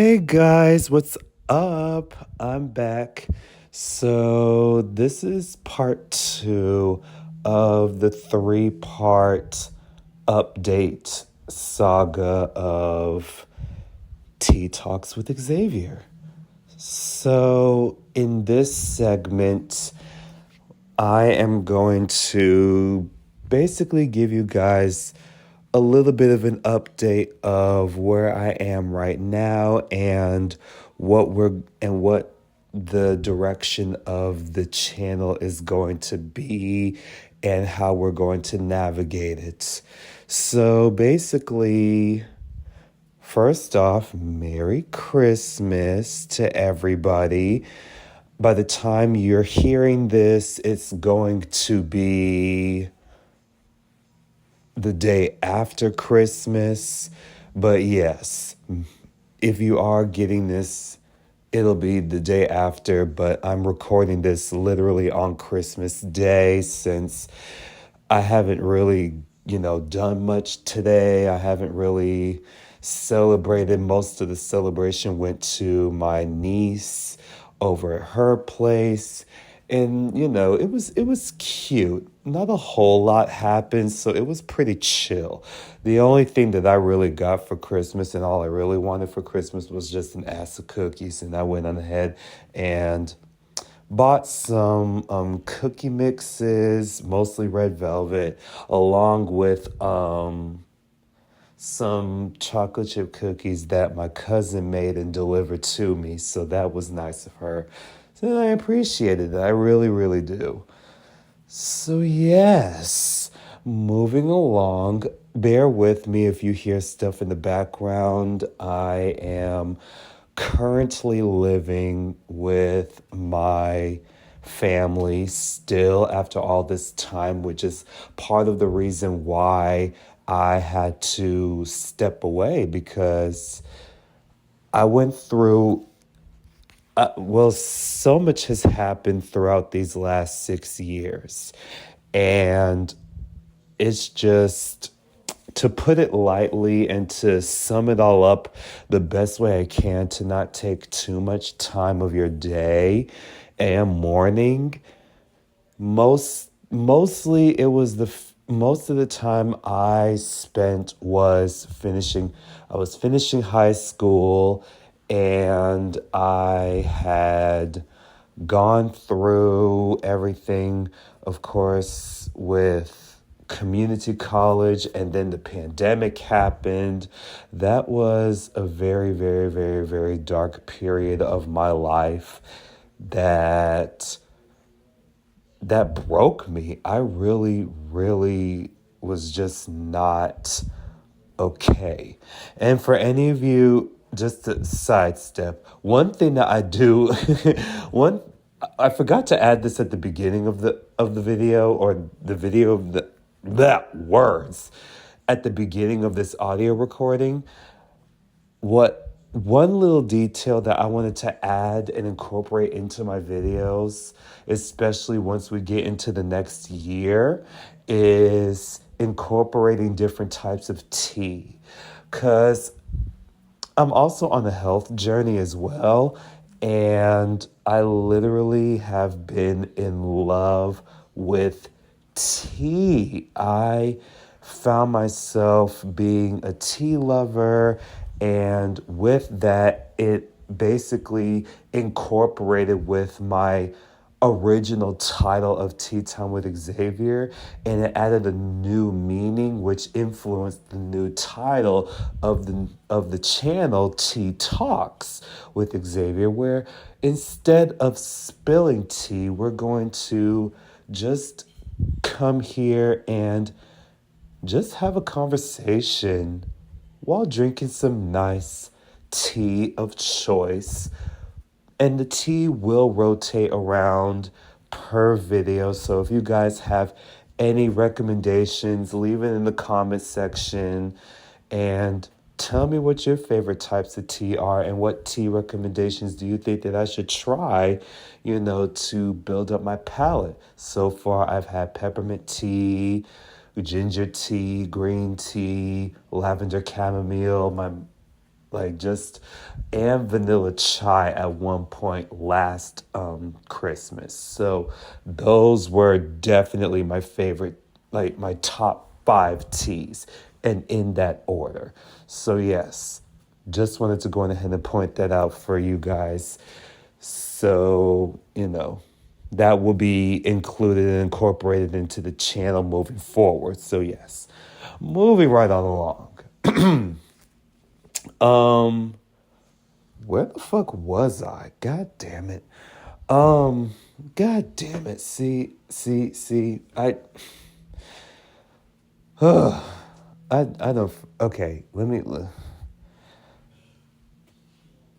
Hey guys, what's up? I'm back. So, this is part two of the three-part update saga of Tea Talks with Xavier. So, in this segment, I am going to basically give you guys a little bit of an update of where I am right now and what the direction of the channel is going to be and how we're going to navigate it. So basically, first off, Merry Christmas to everybody. By the time you're hearing this, it's going to be the day after Christmas. But yes, if you are getting this, it'll be the day after. But I'm recording this literally on Christmas Day since I haven't really, done much today. I haven't really celebrated. Most of the celebration went to my niece over at her place. And it was cute. Not a whole lot happened, so it was pretty chill. The only thing that I really got for Christmas and all I really wanted for Christmas was just an ass of cookies, and I went on ahead and bought some cookie mixes, mostly red velvet, along with some chocolate chip cookies that my cousin made and delivered to me. So that was nice of her. So I appreciated it. I really, really do. So, yes, moving along. Bear with me if you hear stuff in the background. I am currently living with my family still after all this time, which is part of the reason why I had to step away because I went through so much has happened throughout these last 6 years. And it's just, to put it lightly and to sum it all up the best way I can, to not take too much time of your day and morning. Mostly it was most of the time I spent was finishing. I was finishing high school, and I had gone through everything, of course, with community college, and then the pandemic happened. That was a very, very, very, very dark period of my life that broke me. I really, really was just not okay. And for any of you, just to sidestep, one thing that I do, one I forgot to add this at the beginning of the video, or the video of that words at the beginning of this audio recording. What one little detail that I wanted to add and incorporate into my videos, especially once we get into the next year, is incorporating different types of tea. Because I'm also on a health journey as well, and I literally have been in love with tea. I found myself being a tea lover, and with that, it basically incorporated with my original title of Tea Time with Xavier, and it added a new meaning which influenced the new title of the channel, Tea Talks with Xavier, where instead of spilling tea, we're going to just come here and just have a conversation while drinking some nice tea of choice. And the tea will rotate around per video. So if you guys have any recommendations, leave it in the comment section and tell me what your favorite types of tea are and what tea recommendations do you think that I should try, to build up my palate. So far, I've had peppermint tea, ginger tea, green tea, lavender chamomile. like just and vanilla chai at one point last Christmas. So those were definitely my favorite, like my top five teas, and in that order. So yes, just wanted to go ahead and point that out for you guys. So, that will be included and incorporated into the channel moving forward. So yes, moving right on along. Um, where the fuck was I? God damn it. Um, God damn it. See, I don't, okay,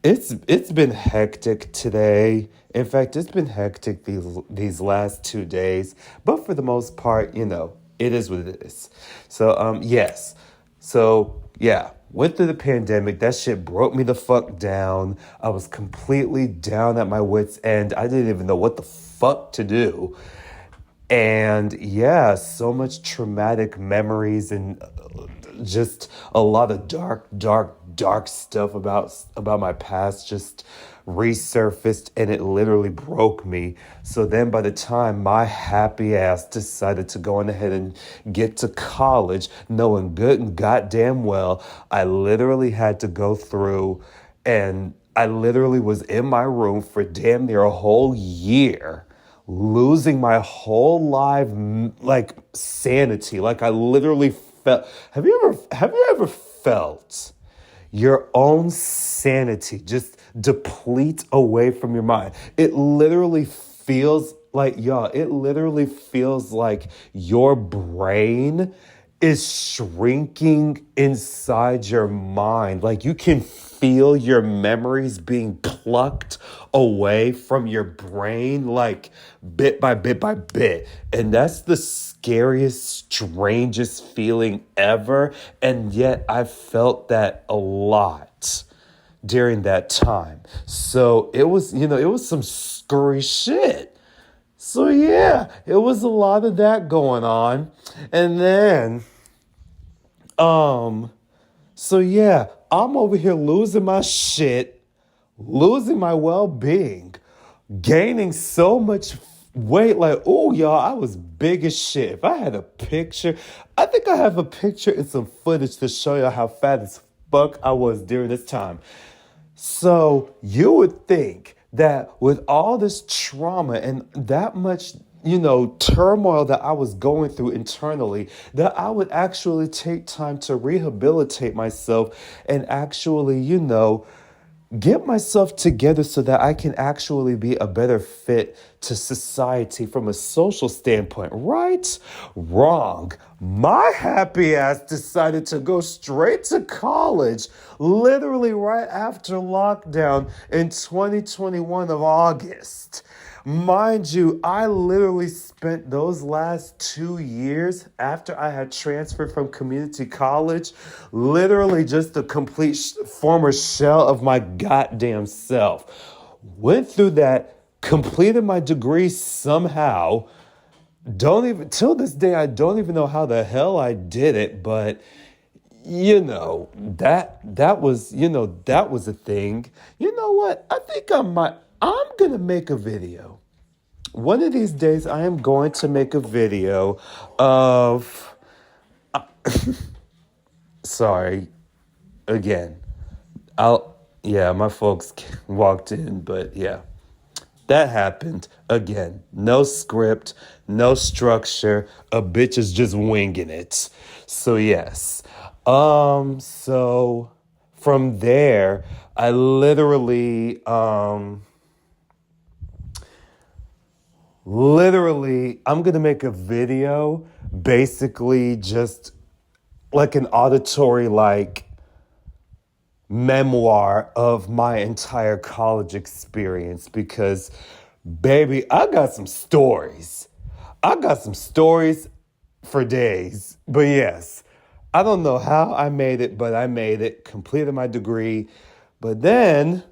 it's been hectic today. In fact, it's been hectic these last 2 days. But for the most part, it is what it is. So yes. So yeah, went through the pandemic. That shit broke me the fuck down. I was completely down at my wits' end. I didn't even know what the fuck to do. And yeah, so much traumatic memories and just a lot of dark stuff about my past just resurfaced, and it literally broke me. So then by the time my happy ass decided to go on ahead and get to college, knowing good and goddamn well I literally had to go through, and I literally was in my room for damn near a whole year, losing my whole life, like sanity. Like I literally felt. Have you ever felt your own sanity just deplete away from your mind? It literally feels like, y'all, it literally feels like your brain is shrinking inside your mind. Like you can feel your memories being plucked away from your brain, like bit by bit by bit. And that's the scariest, strangest feeling ever. And yet I felt that a lot during that time. So it was some scurry shit. So yeah, it was a lot of that going on. And then, so yeah, I'm over here losing my shit, losing my well-being, gaining so much weight. Like, oh y'all, I was big as shit. If I had a picture, I think I have a picture and some footage to show you how fat as fuck I was during this time. So you would think that with all this trauma and that much, turmoil that I was going through internally, that I would actually take time to rehabilitate myself and actually, get myself together so that I can actually be a better fit to society from a social standpoint. Right? Wrong. My happy ass decided to go straight to college, literally right after lockdown in 2021 of August. Mind you, I literally spent those last 2 years after I had transferred from community college, literally just a complete former shell of my goddamn self. Went through that, completed my degree somehow. Don't even, till this day, I don't even know how the hell I did it, but that was a thing. You know what? I think I'm gonna make a video. One of these days, I am going to make a video of. Sorry, again. Yeah, my folks walked in, but yeah, that happened again. No script, no structure. A bitch is just winging it. So yes. So from there, I literally, I'm going to make a video, basically just like an auditory, like memoir of my entire college experience, because baby, I got some stories. I got some stories for days. But yes, I don't know how I made it, but I made it, completed my degree. But then,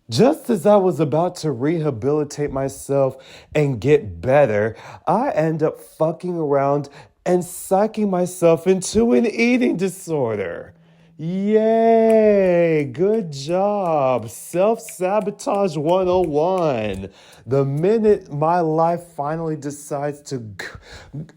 just as I was about to rehabilitate myself and get better, I end up fucking around and psyching myself into an eating disorder. Yay! Good job. Self sabotage 101. The minute my life finally decides to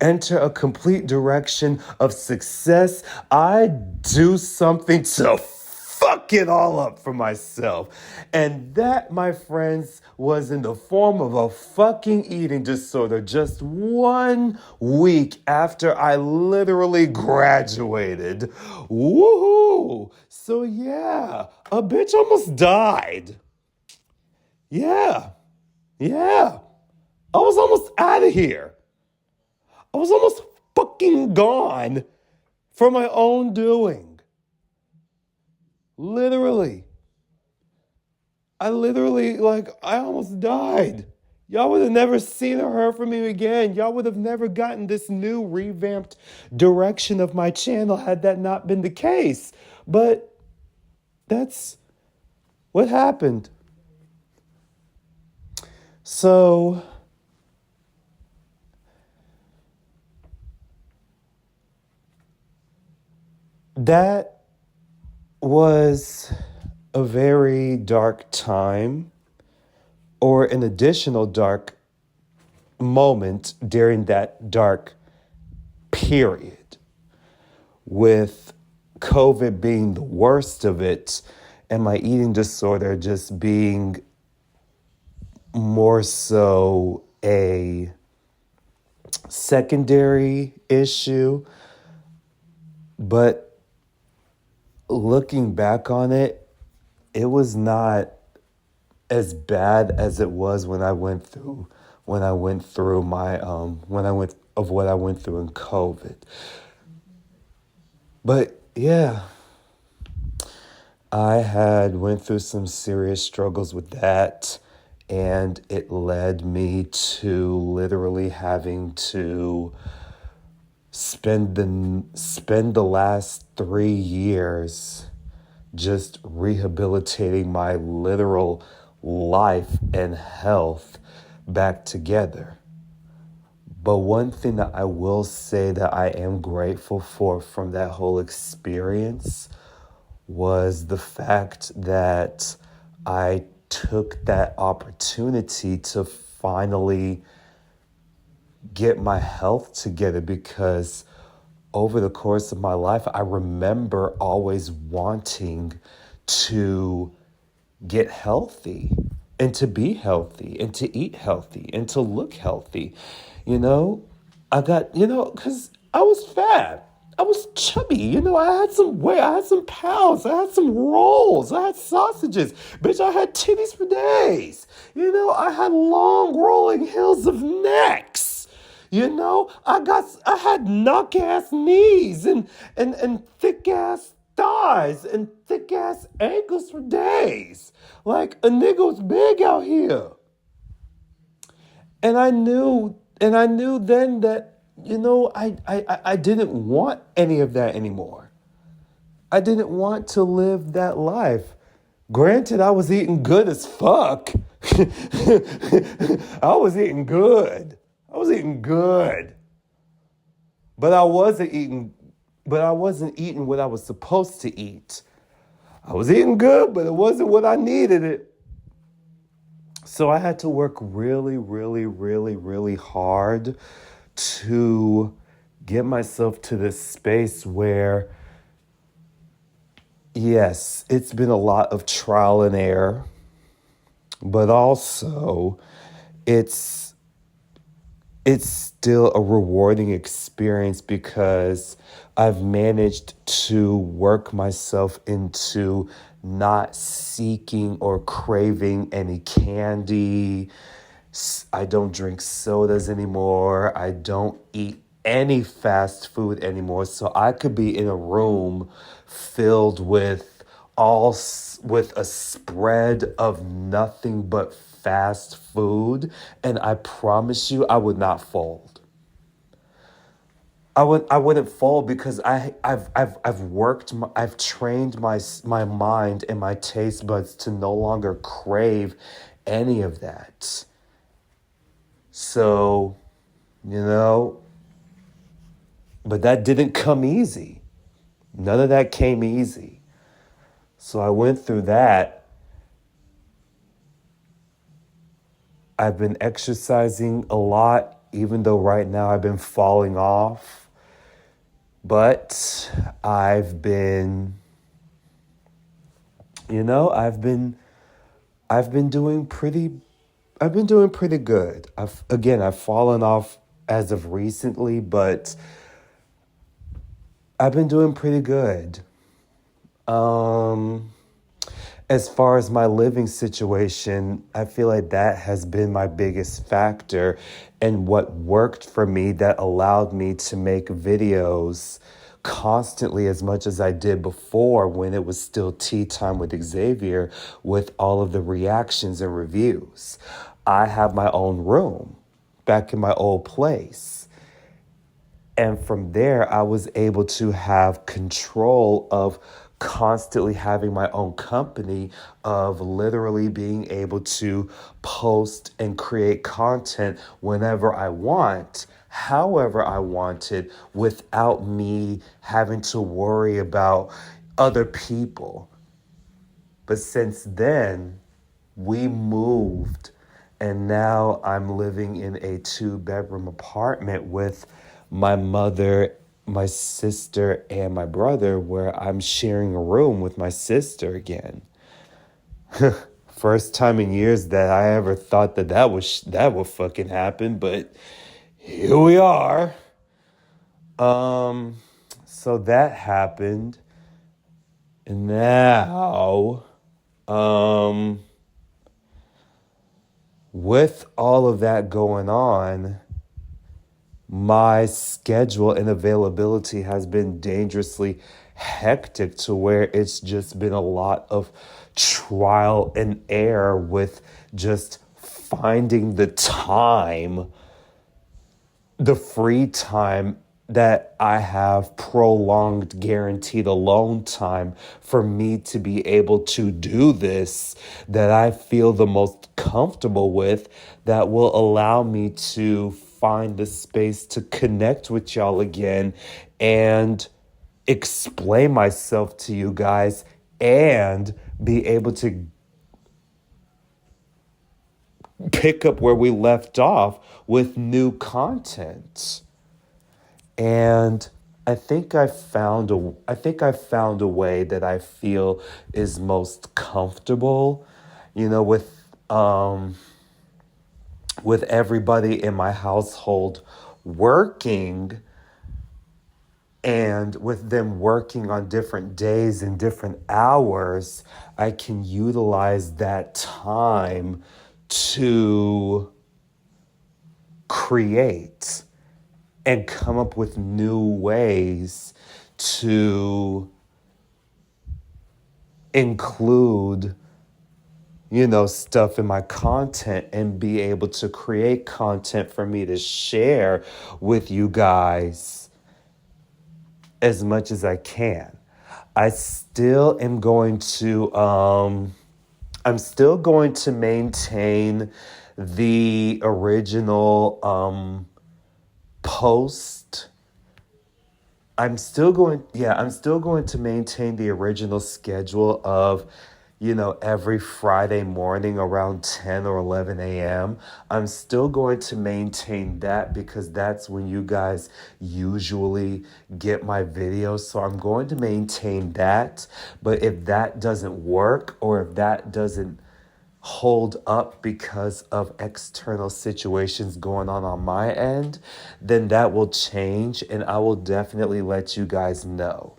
enter a complete direction of success, I do something to fuck it all up for myself. And that, my friends, was in the form of a fucking eating disorder just 1 week after I literally graduated. Woohoo! So, yeah, a bitch almost died. Yeah, yeah. I was almost out of here. I was almost fucking gone for my own doing. Literally. I almost died. Y'all would have never seen or heard from me again. Y'all would have never gotten this new revamped direction of my channel had that not been the case. But that's what happened. So, that was a very dark time, or an additional dark moment during that dark period, with COVID being the worst of it and my eating disorder just being more so a secondary issue. But looking back on it, it was not as bad as it was when I went through my what I went through in COVID. But yeah, I had went through some serious struggles with that, and it led me to literally having to spend the last 3 years just rehabilitating my literal life and health back together. But one thing that I will say that I am grateful for from that whole experience was the fact that I took that opportunity to finally get my health together, because over the course of my life, I remember always wanting to get healthy and to be healthy and to eat healthy and to look healthy. You know, because I was fat. I was chubby, I had some weight, I had some pounds, I had some rolls, I had sausages. Bitch, I had titties for days. I had long rolling hills of necks. I had knock ass knees and thick ass thighs and thick ass ankles for days. Like a nigga was big out here. And I knew then that, I didn't want any of that anymore. I didn't want to live that life. Granted, I was eating good as fuck. I was eating good. But I wasn't eating what I was supposed to eat. I was eating good, but it wasn't what I needed it. So I had to work really, really, really, really hard to get myself to this space where, yes, it's been a lot of trial and error, but also it's still a rewarding experience, because I've managed to work myself into not seeking or craving any candy. I don't drink sodas anymore. I don't eat any fast food anymore. So I could be in a room filled with with a spread of nothing but fast food, and I promise you I would not fold. I wouldn't fold, because I've trained my mind and my taste buds to no longer crave any of that. So, you know, but that didn't come easy. None of that came easy. So I went through that. I've been exercising a lot, even though right now I've been falling off. But I've been, you know, I've been doing pretty I've been doing pretty good. I've fallen off as of recently, but I've been doing pretty good. Um as far as my living situation, I feel like that has been my biggest factor and what worked for me that allowed me to make videos constantly as much as I did before when it was still tea time with Xavier with all of the reactions and reviews. I have my own room back in my old place. And from there, I was able to have control of constantly having my own company, of literally being able to post and create content whenever I want, however I wanted, without me having to worry about other people. But since then, we moved, and now I'm living in a two-bedroom apartment with my mother, my sister, and my brother, where I'm sharing a room with my sister again. First time in years that I ever thought that would fucking happen, but here we are. Um, so that happened, and now, um, with all of that going on, my schedule and availability has been dangerously hectic to where it's just been a lot of trial and error with just finding the free time that I have prolonged guaranteed alone time for me to be able to do this that I feel the most comfortable with, that will allow me to find the space to connect with y'all again and explain myself to you guys and be able to pick up where we left off with new content. And I found a way that I feel is most comfortable, you know, with everybody in my household working, and with them working on different days and different hours, I can utilize that time to create and come up with new ways to include, you know, stuff in my content and be able to create content for me to share with you guys as much as I can. I still am going to I'm still going to maintain the original post. I'm still going to maintain the original schedule of, you know, every Friday morning around 10 or 11 a.m. I'm still going to maintain that because that's when you guys usually get my videos. So I'm going to maintain that. But if that doesn't work, or if that doesn't hold up because of external situations going on my end, then that will change and I will definitely let you guys know.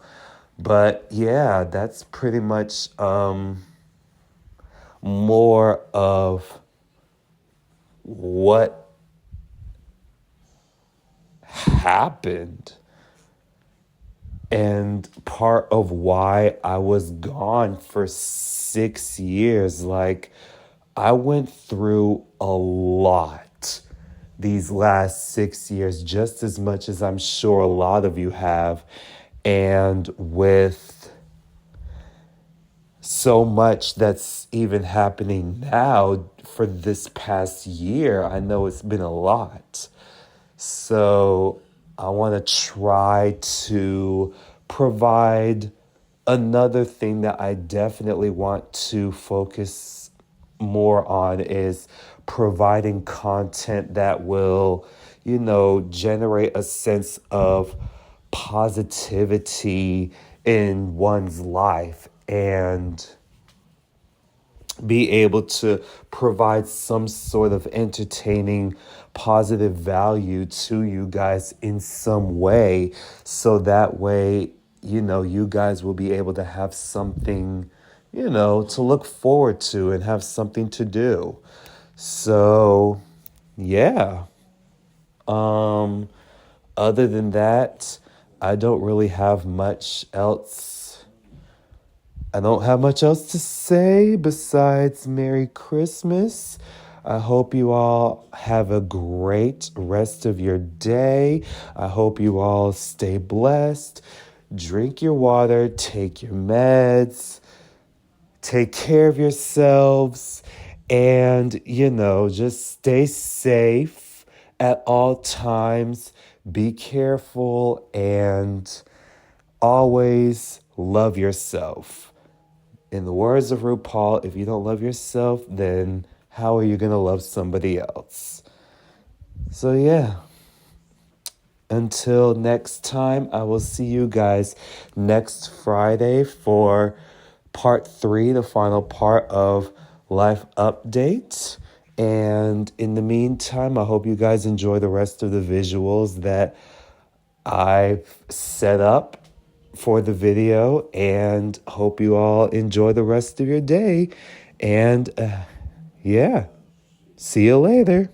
But yeah, that's pretty much more of what happened and part of why I was gone for 6 years. Like, I went through a lot these last 6 years, just as much as I'm sure a lot of you have. And with so much that's even happening now for this past year, I know it's been a lot. So I want to try to provide another thing that I definitely want to focus more on is providing content that will, generate a sense of positivity in one's life and be able to provide some sort of entertaining, positive value to you guys in some way. So that way, you guys will be able to have something, to look forward to and have something to do. So, yeah. Um, Other than that, I don't really have much else. I don't have much else to say besides Merry Christmas. I hope you all have a great rest of your day. I hope you all stay blessed. Drink your water, take your meds, take care of yourselves, and, just stay safe at all times. Be careful and always love yourself. In the words of RuPaul, if you don't love yourself, then how are you going to love somebody else? So, yeah. Until next time, I will see you guys next Friday for part 3, the final part of Life Update. And in the meantime, I hope you guys enjoy the rest of the visuals that I've set up for the video, and hope you all enjoy the rest of your day. And yeah, see you later.